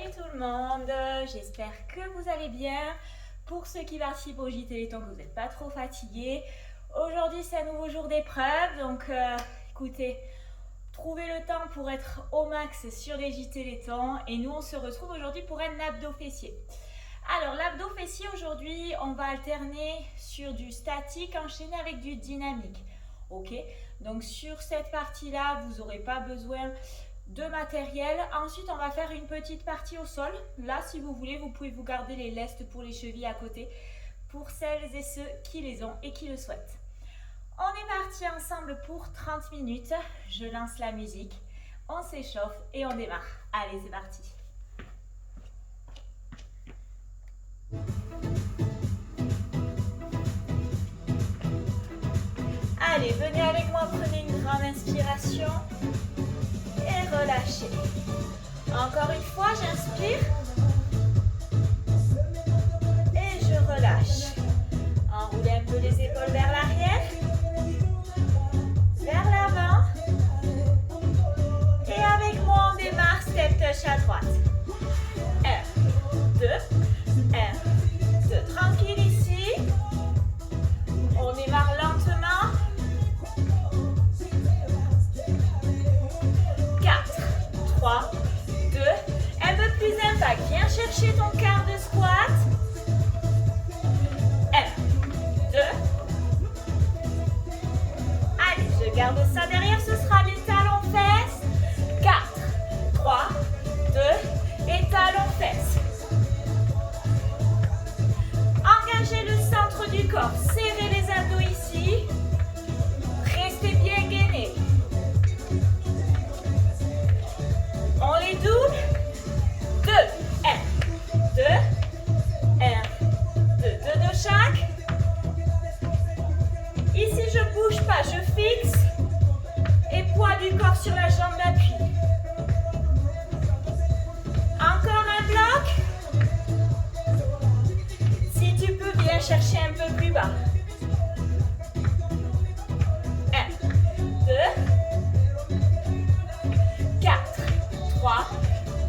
Salut tout le monde, j'espère que vous allez bien. Pour ceux qui participent au JT Téléthon, que vous n'êtes pas trop fatigués. Aujourd'hui c'est un nouveau jour d'épreuve, donc écoutez, trouvez le temps pour être au max sur les JT Téléthon et nous on se retrouve aujourd'hui pour un abdos fessier. Alors l'abdos fessier aujourd'hui, on va alterner sur du statique enchaîné avec du dynamique. Ok, donc sur cette partie-là, vous n'aurez pas besoin de matériel. Ensuite, on va faire une petite partie au sol. Là, si vous voulez, vous pouvez vous garder les lestes pour les chevilles à côté pour celles et ceux qui les ont et qui le souhaitent. On est parti ensemble pour 30 minutes. Je lance la musique, on s'échauffe et on démarre. Allez, c'est parti. Allez, venez avec moi, prenez une grande inspiration et relâchez. Encore une fois, j'inspire et je relâche. Enroulez un peu les épaules vers l'arrière, vers l'avant. Et avec moi, on démarre step touch à droite. 1, 2, 1, 2. Tranquille ici. On démarre lentement. 3, 2, un peu plus impact. Viens chercher ton quart de squat. 1, 2. Allez, je garde ça derrière, ce sera les talons fesses. 4, 3, 2 et talons fesses. Engagez le centre du corps, serrez les abdos ici. Restez bien gainés. On les double. 2, 1, 2, 1, 2, 2 de chaque. Ici, je ne bouge pas, je fixe. Et poids du corps sur la jambe d'appui. Encore un bloc. Si tu peux, bien chercher un peu plus bas. 1, 2, 3,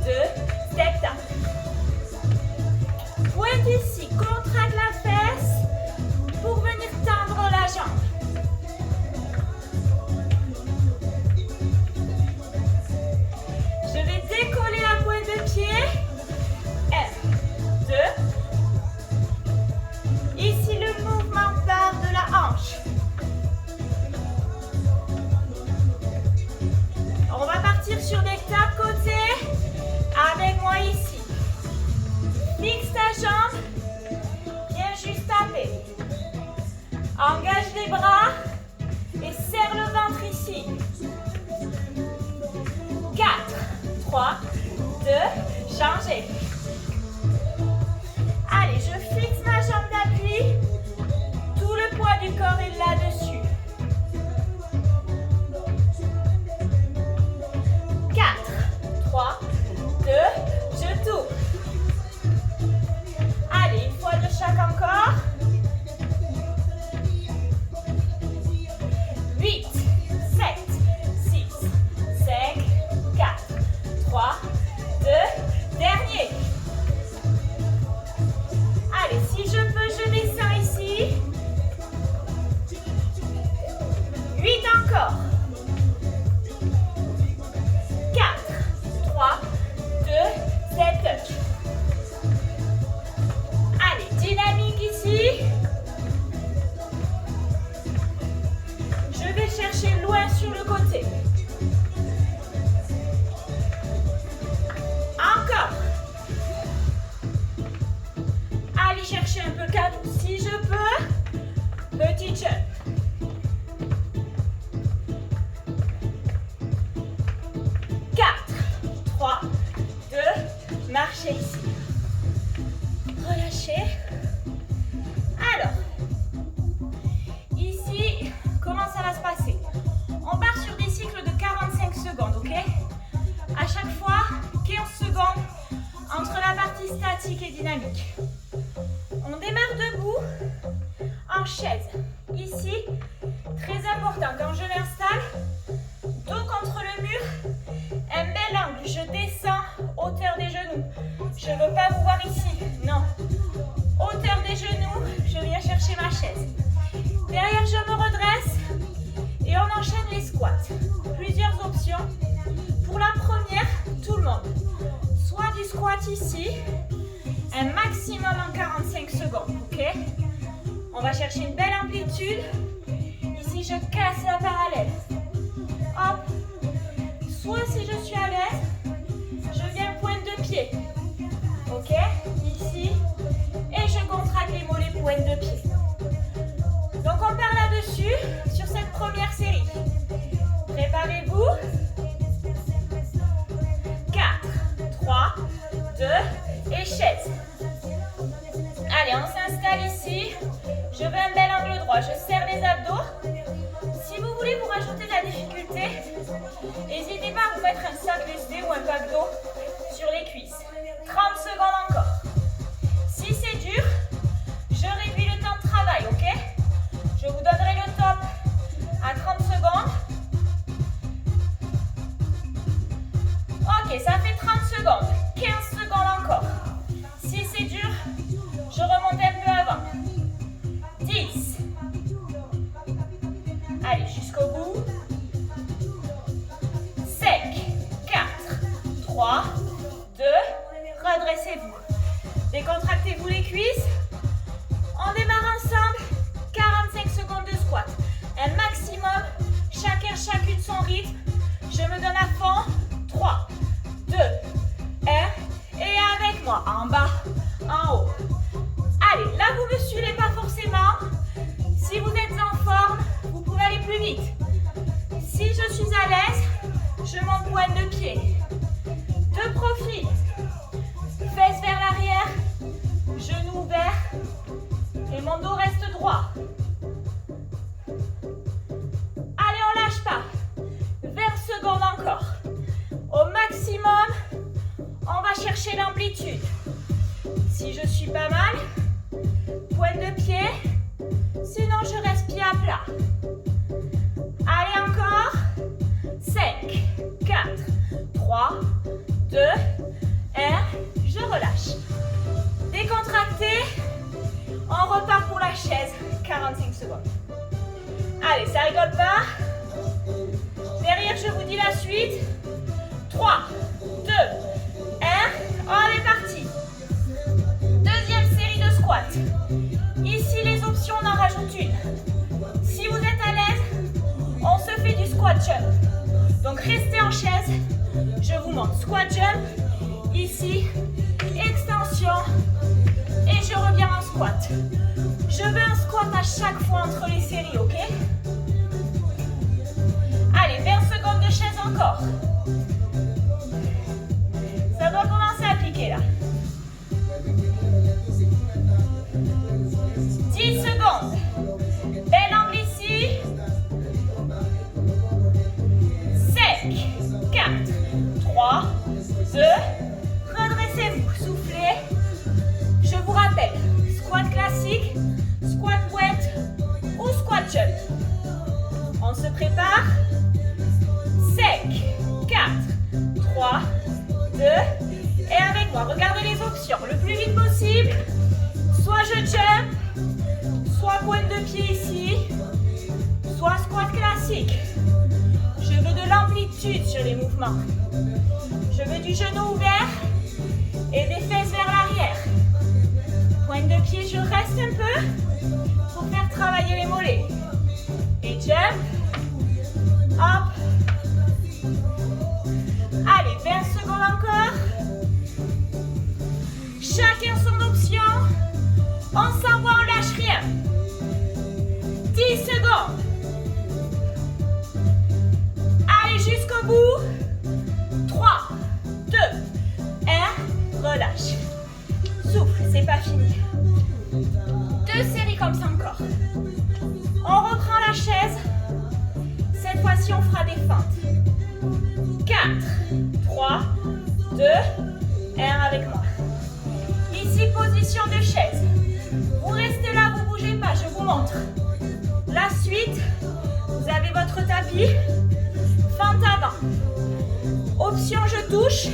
2, step down. Pointe ici, contracte la fesse pour venir tendre la jambe. Je vais décoller la pointe de pied. 1, 2. Ici, le mouvement part de la hanche. On va partir sur des tapes côté. Avec moi ici. Fixe ta jambe. Viens juste taper. Engage les bras et serre le ventre ici. 4, 3, 2, changez. Allez, je fixe ma jambe d'appui. Tout le poids du corps est là-dessus. 4, 3, 2, je tourne. Allez, une fois de chaque encore. 8, 7, 6, 5, 4, 3, 2, dernier. Allez, si je peux, je descends ici. 8 encore. 4, 3, 2, step touch. Allez, dynamique ici. Je vais chercher loin sur le côté. Encore. Allez chercher un peu cadre si je peux. Petit jump. 4, 3, 2, marchez ici. Relâchez. Alors, ici, comment ça va se passer? On part sur des cycles de 45 secondes, ok? À chaque fois, 15 secondes entre la partie statique et dynamique. On démarre debout, en chaise. Ici, très important, quand je m'installe, dos contre le mur, un bel angle, je descends, hauteur des genoux. Je ne veux pas vous voir ici. Non. Hauteur des genoux, je viens chercher ma chaise. Derrière, je me redresse et on enchaîne les squats. Plusieurs options. Pour la première, tout le monde. Soit du squat ici, un maximum en 45 secondes, ok? On va chercher une belle amplitude. Ici, je casse la parallèle. Hop. Soit si je suis à l'aise, je viens pointe de pied. Ok? Ici. Et je contracte les mollets pointe de pied. Donc, on part là-dessus sur cette première série. Préparez-vous. 4, 3, 2 et chaise. Allez, on s'installe ici. Je veux un bel angle droit. Je serre les abdos. Si vous voulez vous rajouter de la difficulté, n'hésitez pas à vous mettre un sac lesté ou un pack d'eau sur les cuisses. 30 secondes encore. Si c'est dur, je réduis le temps de travail, ok? Je vous donnerai le top à 30 secondes. Ok, ça fait 30 secondes. 15 secondes encore. Si c'est dur, je remonte un peu avant. 10. Allez, jusqu'au bout. 5, 4, 3, 2, redressez-vous. Décontractez-vous les cuisses. On démarre ensemble. 45 secondes de squat. Un maximum. Chacune son rythme. Je me donne à fond. 3, 2, 1. Et avec moi. En bas, en haut. Allez, là vous ne me suivez pas forcément. Si vous êtes en forme, vous pouvez aller plus vite. Si je suis à l'aise, je monte pointe de pied. De profil. Fesses vers l'arrière. Genoux ouverts. Et mon dos reste droit. Allez, on lâche pas. 20 secondes encore. Au maximum, on va chercher l'amplitude. Si je suis pas mal, pointe de pied. Sinon, je reste pied à plat. Allez, encore. 5, 4, 3, 2, 1. Je relâche. Décontracté. On repart pour la chaise. 45 secondes. Allez, ça rigole pas. Derrière, je vous dis la suite. 3, 2, 1. On est parti. Deuxième série de squats. Ici, les options, on en rajoute une. Si vous êtes à l'aise, on se fait du squat jump. Donc, restez en chaise. Je vous montre squat jump. Ici, extension. Et je reviens en squat. Je veux un squat à chaque fois entre les séries, ok? Allez, 20 secondes de chaise encore. Ça doit commencer à piquer là. 10 secondes. Bel angle ici. 5, 4, 3, 2. Redressez-vous, soufflez. Je vous rappelle, squat classique, squat pointe ou squat jump. On se prépare. 5, 4, 3, 2. Et avec moi, regardez les options. Le plus vite possible. Soit je jump, soit pointe de pied ici, soit squat classique. Je veux de l'amplitude sur les mouvements. Je veux du genou ouvert et des fesses vers l'arrière. Pointe de pied, je reste un peu pour faire travailler les mollets. Et jump. Hop. Allez, 20 secondes encore. Chacun son option. On s'envoie, on lâche rien. 10 secondes. Allez, jusqu'au bout. 3, 2, 1. Relâche. Souffle, c'est pas fini. 2 séries comme ça encore. On reprend la chaise. Cette fois-ci, on fera des feintes. 4, 3, 2, 1 avec moi. Ici, position de chaise. Vous restez là, vous ne bougez pas, je vous montre. La suite, vous avez votre tapis. Fente avant. Option, je touche.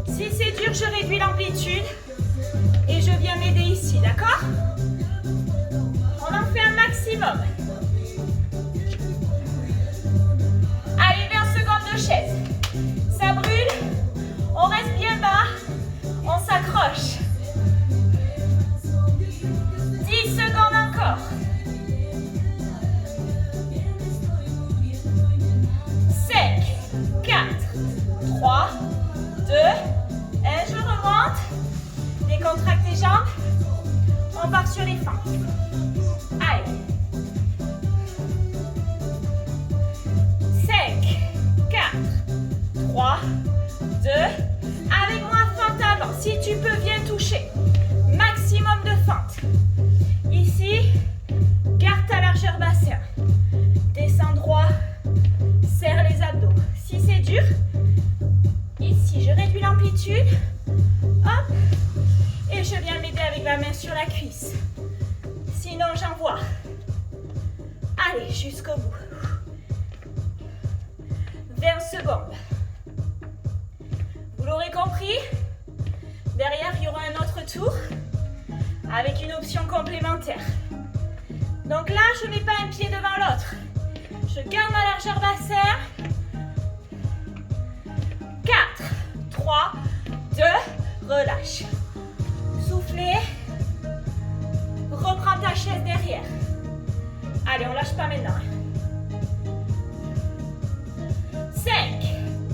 Si c'est dur, je réduis l'amplitude et je viens m'aider ici, d'accord? On en fait un maximum. Allez, 20 secondes de chaise. Ça brûle, on reste bien bas, on s'accroche. 10 secondes encore. 5, 4, 3, 2, 1, je remonte. Décontracte tes jambes. On part sur les fentes. Allez. 5, 4, 3, 2. Avec moi, fente avant. Si tu peux, viens toucher. Maximum de fente. Ici, garde ta largeur bassin. Descends droit. Serre les abdos. Si c'est dur, ici, je réduis l'amplitude. Hop. Et je viens m'aider avec la main sur la cuisse. Sinon, j'envoie. Allez, jusqu'au bout. 20 secondes. Vous l'aurez compris, derrière, il y aura un autre tour avec une option complémentaire. Donc là, je ne mets pas un pied devant l'autre. Je garde ma largeur bassin. 4, 3, 2, relâche. Soufflez. Reprends ta chaise derrière. Allez, on lâche pas maintenant. 5,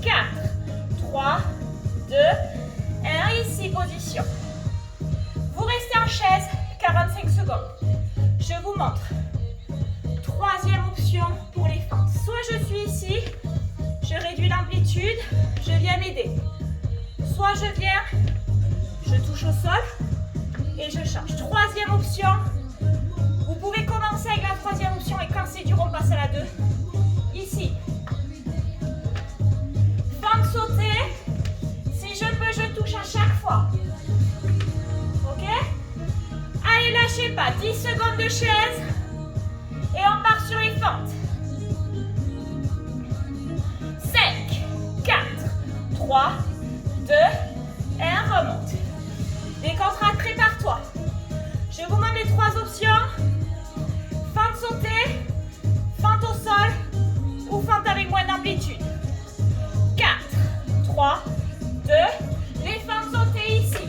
4, 3, 2, 1. Ici, position. Vous restez en chaise 45 secondes. Je vous montre. Troisième option pour les fentes. Soit je suis ici, je réduis l'amplitude, je viens m'aider. Soit je viens, je touche au sol et je change. Troisième option, vous pouvez commencer avec la troisième option et quand c'est dur, on passe à la 2. Ici. Fente sautée. Si je peux, je touche à chaque fois. Ok? Allez, lâchez pas. 10 secondes de chaise. Et on part sur les fentes. 5, 4, 3, 2, 1, remonte. Décontracte, prépare-toi. Je vous montre les 3 options. Fente sautée, fente au sol ou fente avec moins d'amplitude. 4, 3, 2, les fentes sautées ici.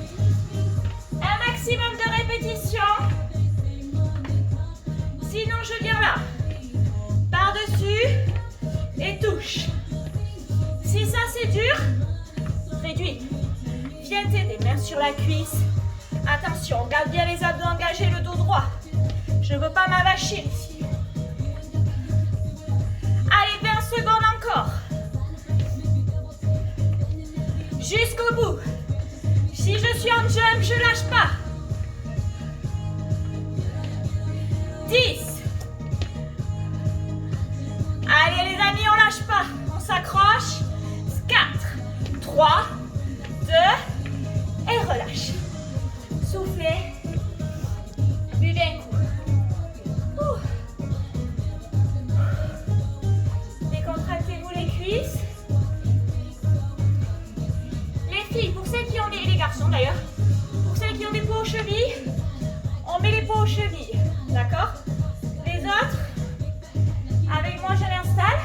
Un maximum de répétitions. Sinon, je viens là. Par-dessus et touche. Si ça, c'est dur, réduis. Viens t'aider, main sur la cuisse. Attention, garde bien les abdos engagés, le dos droit. Je ne veux pas m'avacher ici. Allez, 20 secondes encore. Jusqu'au bout. Si je suis en jump, je lâche pas. 10. Allez les amis, on lâche pas. On s'accroche. 4, 3, 2 et relâche. Soufflez. Buvez un coup. Décontractez-vous les cuisses. Les filles, pour celles qui ont les garçons d'ailleurs, pour celles qui ont des peaux aux chevilles, on met les peaux aux chevilles. D'accord? Les autres, avec moi je l'installe.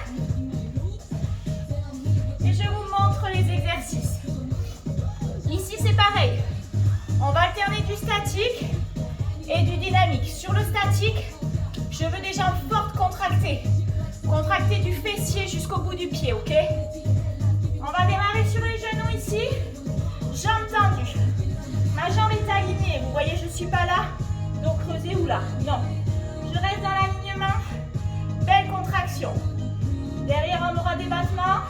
Et je vous montre les exercices. Ici c'est pareil. On va alterner du statique et du dynamique. Sur le statique, je veux des jambes fortes contractées. Contractées du fessier jusqu'au bout du pied, ok? On va démarrer sur les genoux ici. Jambes tendues. Ma jambe est alignée. Vous voyez, je ne suis pas là. Donc creuser ou là. Non. Je reste dans l'alignement. Belle contraction. Derrière, on aura des battements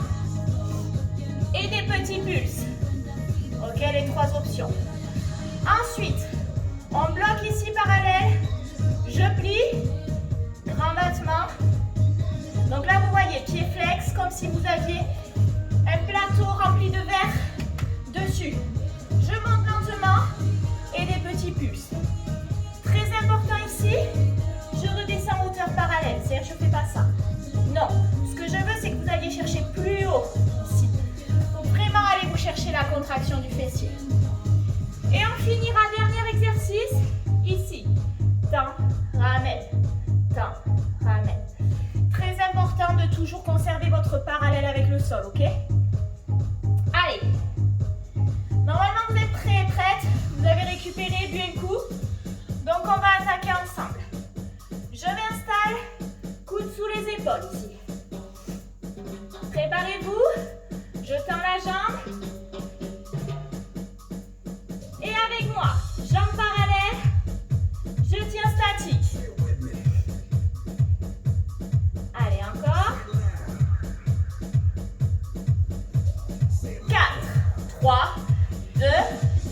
et des petits pulses. Ok, les 3 options. Ensuite, on bloque ici parallèle. Je plie. Grand battement. Donc là, vous voyez, pied flex, comme si vous aviez un plateau rempli de verre dessus. Je monte lentement et des petits pulses. Très important ici, je redescends en hauteur parallèle. C'est-à-dire, je ne fais pas ça. Non. Ce que je veux, c'est que vous alliez chercher plus haut ici. Il faut vraiment aller vous chercher la contraction du fessier. pied. Et on finira, dernier exercice, ici. Tends, ramène, tends, ramène. Très important de toujours conserver votre parallèle avec le sol, ok? Allez. Normalement, vous êtes prêts et prêtes. Vous avez récupéré, bu un coup. Donc, on va attaquer ensemble. Je m'installe, coude sous les épaules ici. Préparez-vous. Je tends la jambe. Et avec moi, jambes parallèles. Je tiens statique. Allez, encore. 4, 3, 2,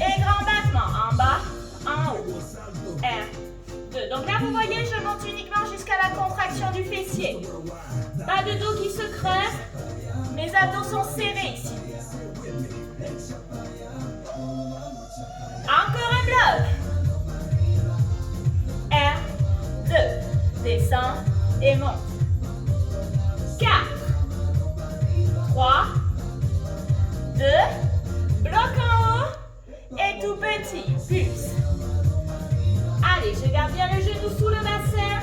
et grand battement. En bas, en haut. 1, 2. Donc là, vous voyez, je monte uniquement jusqu'à la contraction du fessier. Pas de dos qui se creuse. Mes abdos sont serrés ici. Encore un bloc. 1, 2. Descends et monte. 4, 3, 2. Bloc en haut et tout petit. Pulse. Allez, je garde bien le genou sous le bassin.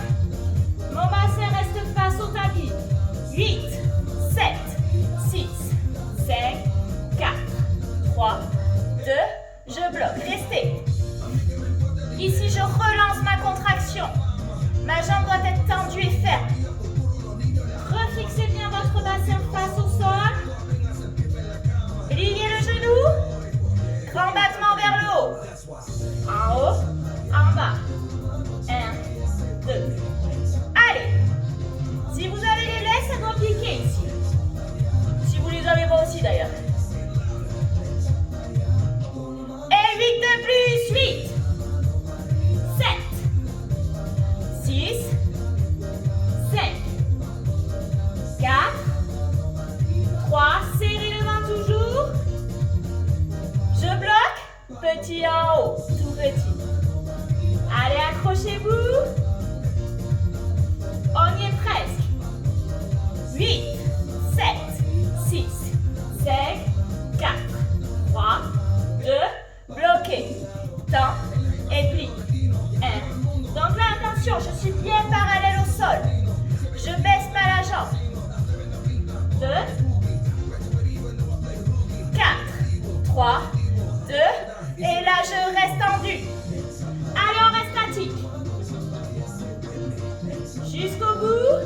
Mon bassin reste face au tapis. 8, 7, 6, 5, 4, 3, 2. Je bloque. Restez. Ici, je relance ma contraction. Ma jambe doit être tendue et ferme. Refixez bien votre bassin face au sol. Pliez le genou. Grand battement vers le haut. En haut, en bas. 1, 2. Allez. Si vous avez les laisses, ça doit piquer ici. Si vous les avez pas aussi d'ailleurs. Et 8 de plus. 8, 7, 6, 5, 4, 3, serrez le ventre toujours. Je bloque. Petit en haut, tout petit. Allez, accrochez-vous. On y est presque. 8, 7, 6, 5, 4, 3, 2, bloquez. Tends et plie. 1. Donc là, attention, je suis bien parallèle au sol. Je baisse pas la jambe. 2, 4, 3, 2, et là, je reste tendu. Allez, on reste statique. Jusqu'au bout.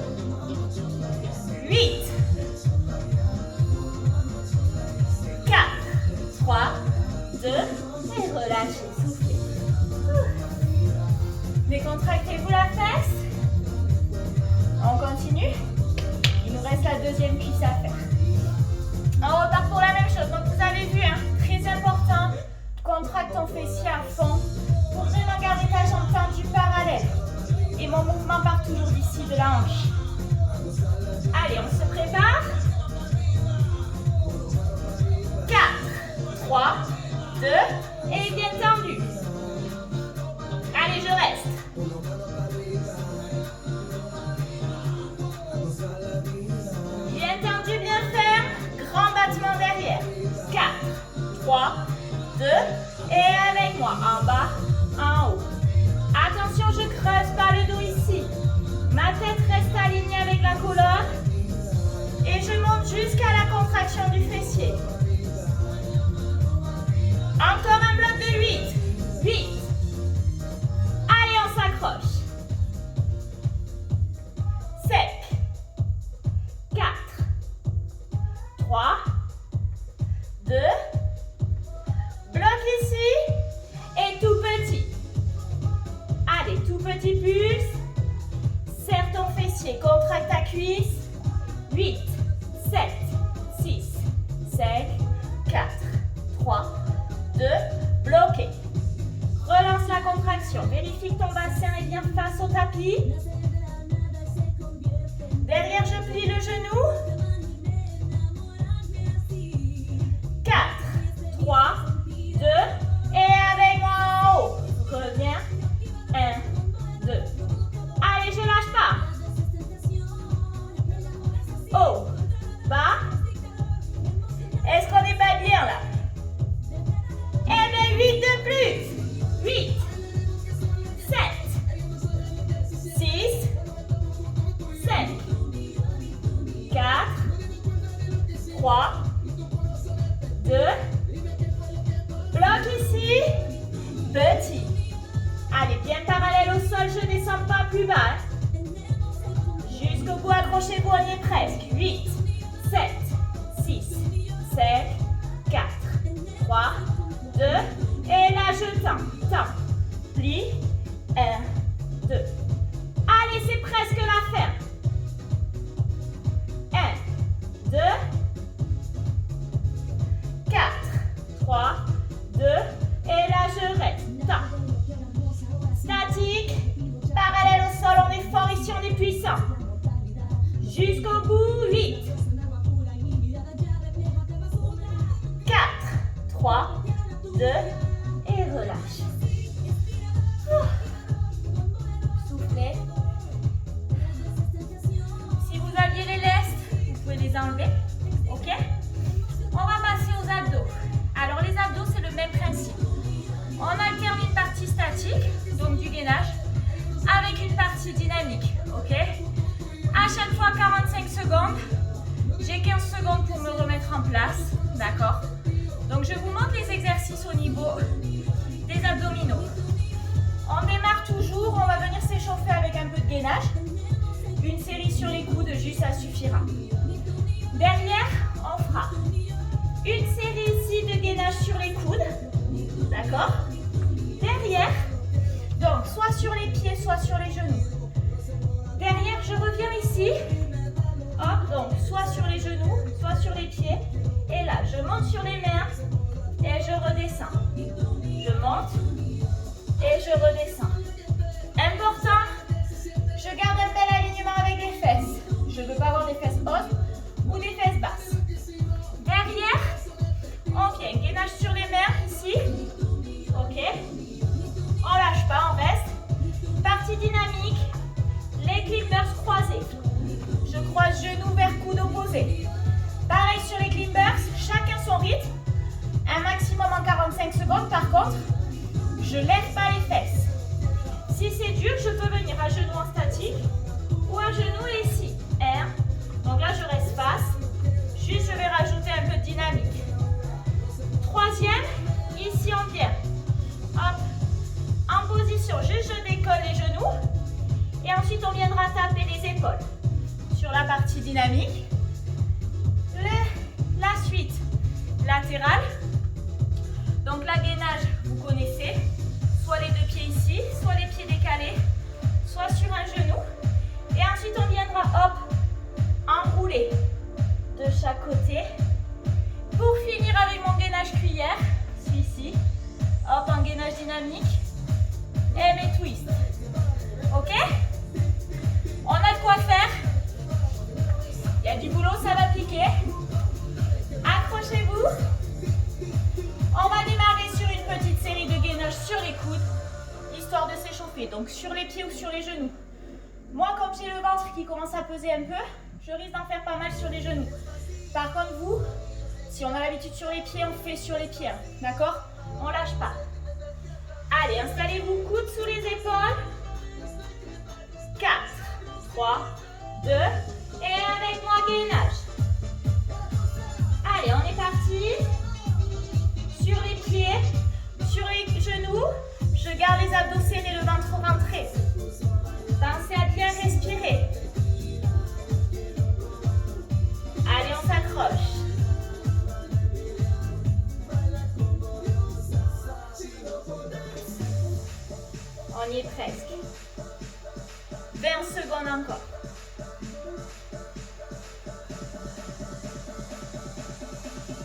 8, 4, 3, 2, et relâchez, soufflez. Décontractez-vous la fesse. On continue. Il nous reste la deuxième cuisse à faire. On repart pour la même chose. Donc vous avez vu, hein, très important, contracte ton fessier à fond pour vraiment garder ta jambe tendue parallèle. Et mon mouvement part toujours d'ici, de la hanche. Allez, on se prépare. 4, 3, 2, et bien tendu. Allez, je reste. Bien tendu, bien ferme. Grand battement derrière. 4, 3, 2, et avec moi. En bas, en haut. Attention, je creuse pas le dos ici. Ma tête reste alignée avec la colonne. Et je monte jusqu'à la contraction du fessier. Encore un bloc de 8. 8. Allez, on s'accroche. Sec. 4. 3. 2. Bloc ici. Et tout petit. Allez, tout petit pulse. Serre ton fessier, contracte ta cuisse. 8, 7, 6, 5, 4, 3, 2, bloqué. Relance la contraction. Vérifie que ton bassin est bien face au tapis. Derrière, je plie le genou. 4, 3, 2, et avec moi en haut. Reviens. 1, 2. Allez, je lâche pas. Haut, bas. Est-ce qu'on n'est pas bien là? 2. Bloc ici. Petit. Allez, bien parallèle au sol, je ne descends pas plus bas. Jusqu'au bout, accrochez-vous, on y est presque. 8, 7, 6, 5, 4, 3, 2. Et là, je tends. Plie. 1, 2. Allez, c'est presque la fin. 1, 2, 4, 3, 2. Et là, je reste. Statique. Parallèle au sol, on est fort ici, on est puissant. Jusqu'au bout, 8. 4, 3, 2. Et relâche. Soufflez. Si vous aviez les lestes, vous pouvez les enlever. Ok? On va passer aux abdos. Alors les abdos, c'est le même principe. On alterne une partie statique, donc du gainage, avec une partie dynamique. Ok? À chaque fois 45 secondes. J'ai 15 secondes pour me remettre en place. D'accord? Donc je vous montre les exercices au niveau des abdominaux. On démarre toujours, on va venir s'échauffer avec un peu de gainage. Une série sur les coudes, juste ça suffira. Derrière, on fera une série ici de gainage sur les coudes. D'accord? Derrière, donc soit sur les pieds, soit sur les genoux. Derrière, je reviens ici. Hop, donc soit sur les genoux, soit sur les pieds. Et là, je monte sur les mains et je redescends. Je monte et je redescends. Important, je garde un bel alignement avec les fesses. Je ne veux pas avoir des fesses hautes ou des fesses basses. Derrière, on vient gainage sur les mains ici. Ok. On lâche pas, on reste. Partie dynamique. Les climbers croisés. Je croise genoux vers coude opposé. Pareil sur les climbers, chacun son rythme. Un maximum en 45 secondes. Par contre, je lève pas les fesses. Si c'est dur, je peux venir à genoux en statique ou à genoux ici. 1. Donc là, je reste face. Juste, je vais rajouter un peu de dynamique. Troisième, ici on vient. Hop. En position, juste je décolle les genoux. Et ensuite, on viendra taper les épaules. Sur la partie dynamique. La suite latérale. Donc la gainage, vous connaissez. Soit les deux pieds ici, soit les pieds décalés, soit sur un genou. Et ensuite, on viendra, hop, enrouler de chaque côté. Pour finir avec mon gainage cuillère, celui-ci. Hop, un gainage dynamique. Et mes twists. Ok? On a de quoi faire. Il y a du boulot, ça va piquer. Accrochez-vous. On va démarrer sur une petite série de gainage sur les coudes, histoire de s'échauffer. Donc sur les pieds ou sur les genoux. Moi, comme j'ai le ventre qui commence à peser un peu, je risque d'en faire pas mal sur les genoux. Par contre, vous, si on a l'habitude sur les pieds, on fait sur les pieds. D'accord? On lâche pas. Allez, installez-vous, coudes sous les épaules. 4, 3, 2, et avec moi, gainage. Allez, on est parti. Sur les pieds, sur les genoux, je garde les abdos serrés, le ventre rentré. Pensez à bien respirer. Allez, on s'accroche. On y est presque. 20 secondes encore.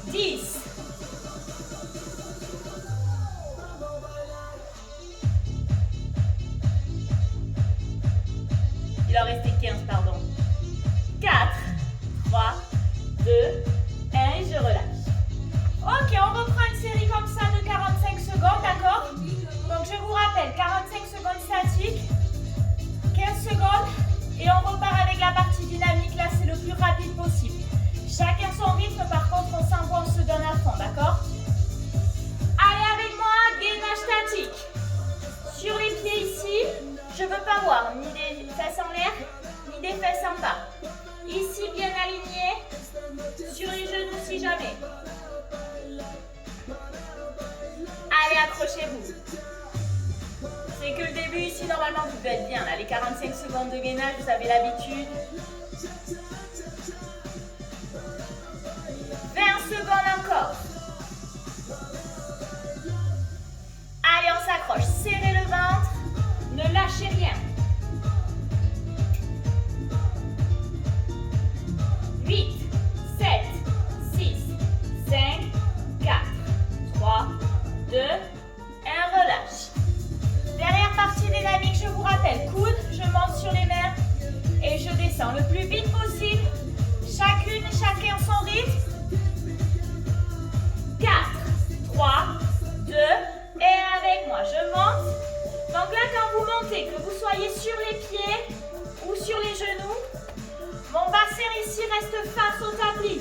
10. Il en restait 15, pardon. 4, 3, 2, 1 et je relâche. Ok, on reprend une série comme ça de 45 secondes, d'accord? Donc je vous rappelle, 45 secondes statiques, 15 secondes et on repart avec la partie dynamique. Là, c'est le plus rapide possible. Chacun son rythme, par contre, on s'envoie, on se donne à fond, d'accord? Allez avec moi, gainage statique. Sur les pieds ici, je ne veux pas voir ni des fesses en l'air, ni des fesses en bas. Ici, bien aligné. Sur les genoux si jamais. chez vous. C'est que le début ici, normalement, vous devez être bien. Là, les 45 secondes de gainage, vous avez l'habitude. 20 secondes encore. Allez, on s'accroche. Serrez le ventre. Ne lâchez rien. 8, 7, 6, 5, 4, 3, 2, 1, relâche. Dernière partie dynamique, je vous rappelle, coude, je monte sur les mains et je descends le plus vite possible. Chacune et chacun son rythme. 4, 3, 2, et avec moi, je monte. Donc là, quand vous montez, que vous soyez sur les pieds ou sur les genoux, mon bassin ici reste face au tapis.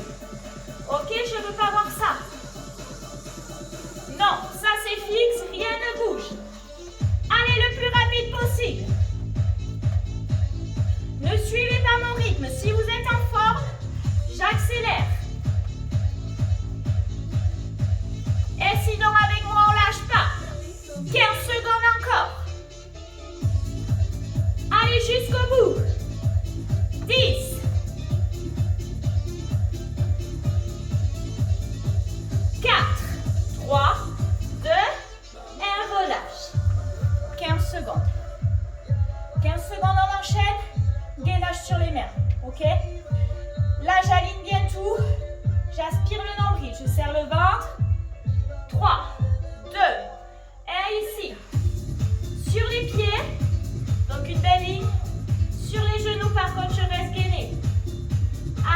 Ok, je ne veux pas voir ça. Non, ça c'est fixe, rien ne bouge. Allez le plus rapide possible. Ne suivez pas mon rythme. Si vous êtes en forme, j'accélère. Et sinon avec moi, on lâche pas. 15 secondes encore. Allez jusqu'au bout. 10. 4, 3, 2, 1, relâche. 15 secondes. 15 secondes, on enchaîne. Gainage sur les mains. Ok? Là, j'aligne bien tout. J'aspire le nombril. Je serre le ventre. 3, 2, 1, ici. Sur les pieds. Donc une belle ligne. Sur les genoux, par contre, je reste gainée.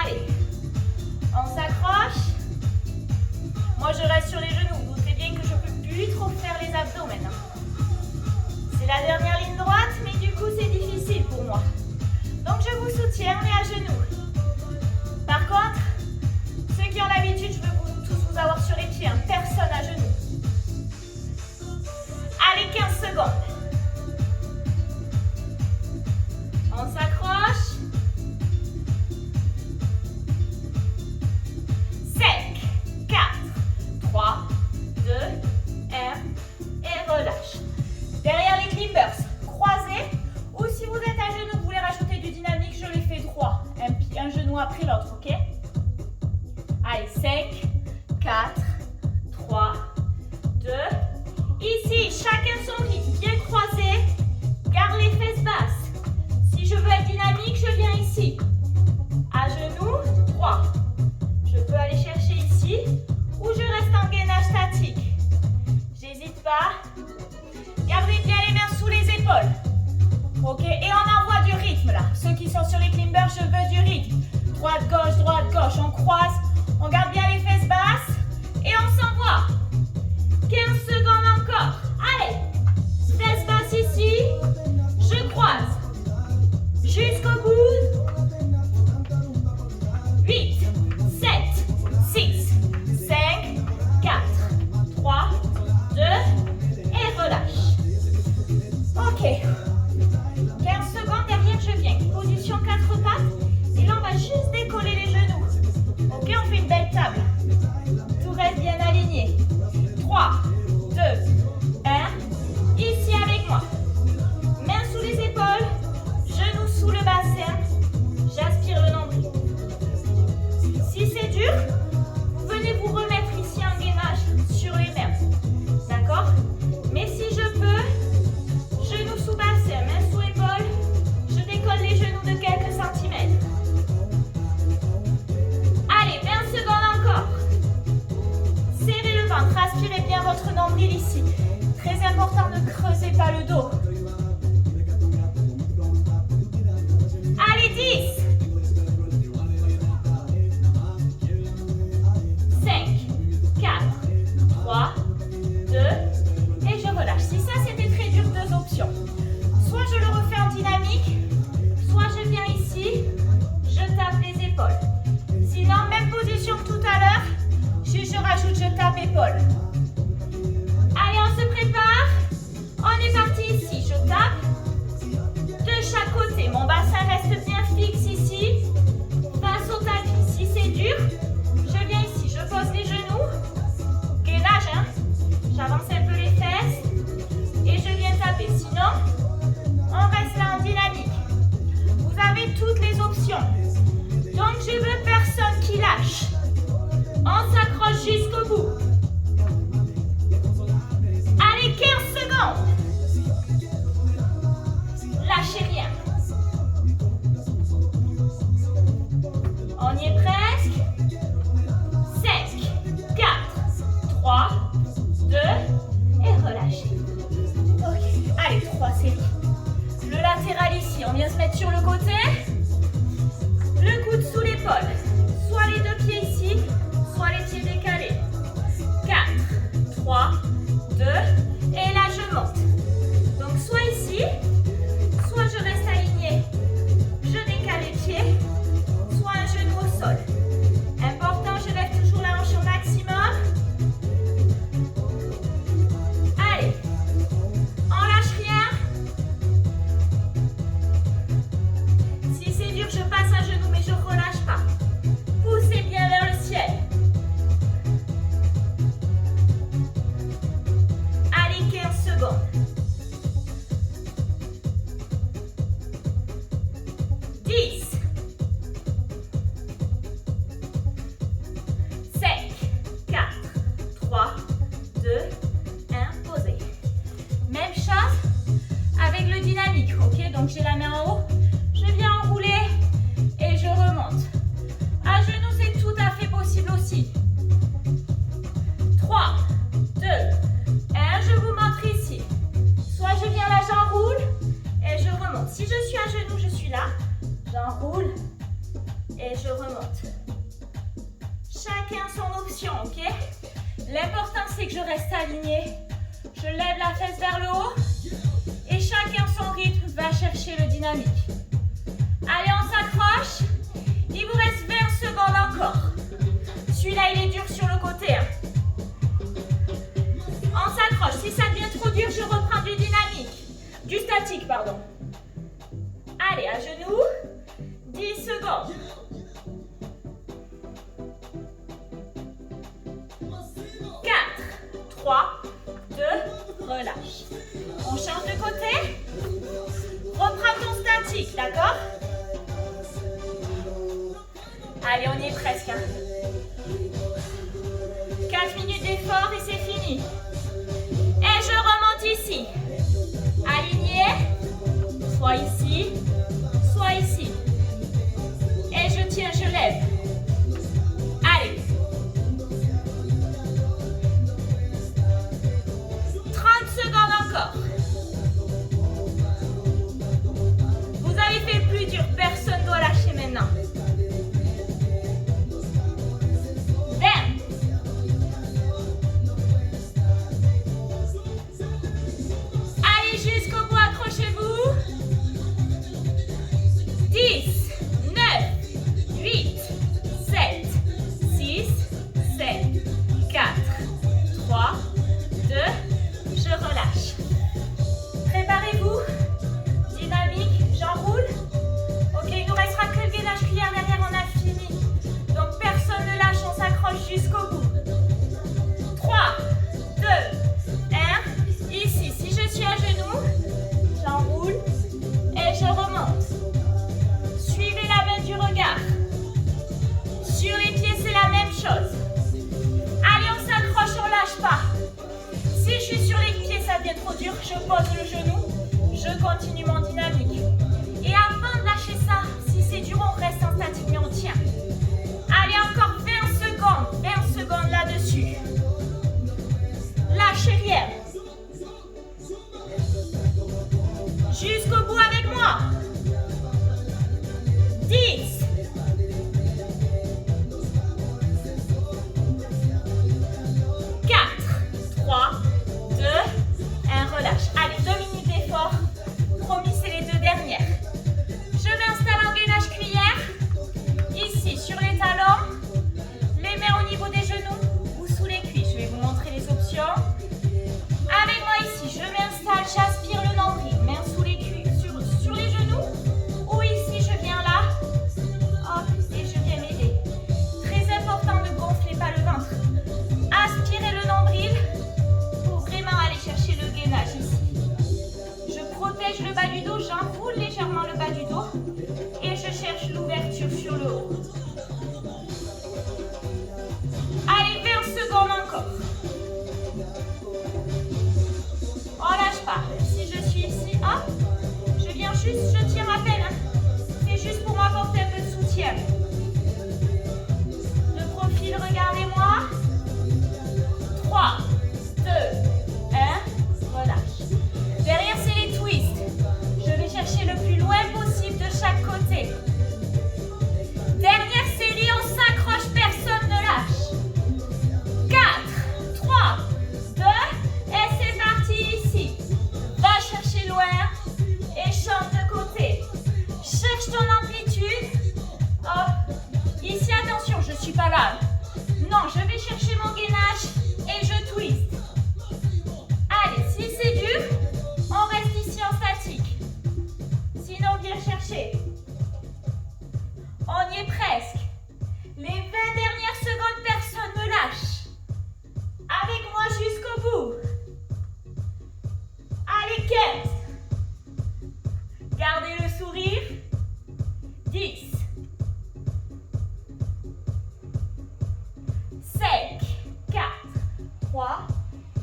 Allez. On s'accroche. Moi, je reste sur les genoux. Vous doutez bien que je ne peux plus trop faire les abdos maintenant. C'est la dernière ligne droite, mais du coup, c'est difficile pour moi. Donc, je vous soutiens, on est à genoux. Par contre, ceux qui ont l'habitude, je veux tous vous avoir sur les pieds. Hein. Personne à genoux. Allez, 15 secondes. On s'accroche. 5, 4, 3, 2, 1, et relâche. Derrière les climbers, croisez. Ou si vous êtes à genoux, vous voulez rajouter du dynamique, je les fais droit. Un genou après l'autre, ok? Allez, 5, 4, 3, 2. Ici, chacun son rythme, bien croisé. Garde les fesses basses. Si je veux être dynamique, je viens ici. À genoux, 3. Je peux aller chercher ici ou je reste en gainage statique. J'hésite pas. Gardez bien les mains sous les épaules. Ok, et on envoie du rythme là. Ceux qui sont sur les climbers, je veux du rythme. Droite, gauche, on croise. On garde bien les fesses basses et on s'envoie. 15 secondes encore. Allez, fesses basses ici. Je croise. Jusqu'au bout. 8, 7, 6, 5, 4, 3, 2, et relâche. Ok. 15 secondes, derrière je viens. Position 4 pattes. Et là on va juste décoller les genoux. Ok, on fait une belle table. Tout reste bien aligné. 3, 2, 1. Ici avec moi. Mains sous les épaules. Genoux sous le bassin. J'aspire le nombril. Si c'est dur, vous venez vous remettre ici en gainage sur les mains. D'accord? Mais si je peux, genoux sous bassin, mains sous épaule, je décolle les genoux de quelques centimètres. Allez, 20 secondes encore. Serrez le ventre, aspirez bien votre nombril ici. Très important, ne creusez pas le dos. Allez, 10. 5, 4, 3, 2, et je relâche. Si ça c'était très dur, deux options. Soit je le refais en dynamique, soit je viens ici, je tape les épaules. Sinon, même position que tout à l'heure, je rajoute, je tape épaule. Allez, on se prépare. On est parti ici, je tape de chaque côté. Mon bassin reste bien fixe ici. Je veux personne qui lâche. On s'accroche jusqu'au bout. Allez, 15 secondes. Lâchez rien. On y est presque. 5, 4, 3, 2 et relâchez. Ok, allez, 3 séries. Le latéral ici, on vient se mettre sur le côté. Le coude sous l'épaule. Soit les deux pieds ici, soit les pieds décalés. 4, 3, 2 et là je monte. Donc soit ici, soit je reste aligné, je décale les pieds, soit un genou au sol. Important, je lève toujours la hanche au maximum. Allez, on lâche rien. Si c'est dur, je passe un genou, mais je ne relâche pas. Poussez bien vers le ciel. Allez, 15 secondes. 10, 5, 4, 3, 2, 1, posez. Même chose avec le dynamique, ok? Donc j'ai la main en haut, je viens enrouler et je remonte. À genoux, c'est tout à fait possible aussi. 3, 2, 1, je vous montre ici. Soit je viens là, j'enroule et je remonte. Si je suis à genoux, je suis là, j'enroule et je remonte. Chacun son option, ok? L'important, c'est que je reste aligné. Je lève la fesse vers le haut et chacun son rythme va chercher le dynamique. Allez, on s'accroche. Il vous reste 20 secondes encore. Celui-là, il est dur sur le côté. Hein. On s'accroche. Si ça devient trop dur, je reprends du dynamique. Du statique, pardon. Allez, à genoux. 10 secondes. 4, 3, 2, relâche. On change de côté. Reprends ton statique, d'accord? Allez, on y est presque. Hein. 4 minutes d'effort et c'est fini. Et je remonte ici. Aligné. Soit ici, soit ici. Et je tiens, je lève. Allez. 30 secondes encore. Vous avez fait le plus dur. Personne ne doit lâcher maintenant. 20. Allez jusqu'au bout, accrochez-vous. 10, 9, 8, 7, 6, 7, 4, 3, 2, je relâche. Préparez-vous. Dynamique, j'enroule. Ok, il nous restera que le gainage cuillère derrière, on a fini. Donc personne ne lâche, on s'accroche jusqu'au bout. 3, 2, 1. Ici, si je suis à genoux, j'enroule et je remonte. Suivez la main du regard. Sur les pieds, c'est la même chose. Allez, on s'accroche, on lâche pas. Si je suis sur les pieds, ça devient trop dur, je pose le genou, je continue mon dynamique. Et avant de lâcher ça, si c'est dur, on reste en statique, mais on tient. Allez, encore 20 secondes là-dessus. Lâchez rien. Jusqu'au bout avec moi. 10. 4, 3, 2, 1, relâche. Allez, 2 minutes d'effort. Promis, c'est les 2 dernières.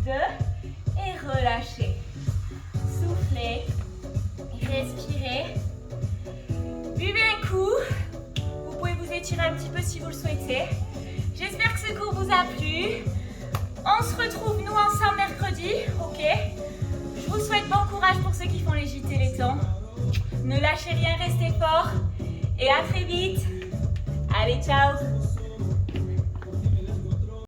2 et relâchez. Soufflez, respirez. Buvez un coup. Vous pouvez vous étirer un petit peu si vous le souhaitez. J'espère que ce cours vous a plu. On se retrouve nous ensemble mercredi, ok? Je vous souhaite bon courage pour ceux qui font les JT Téléthon. Ne lâchez rien, restez fort et à très vite.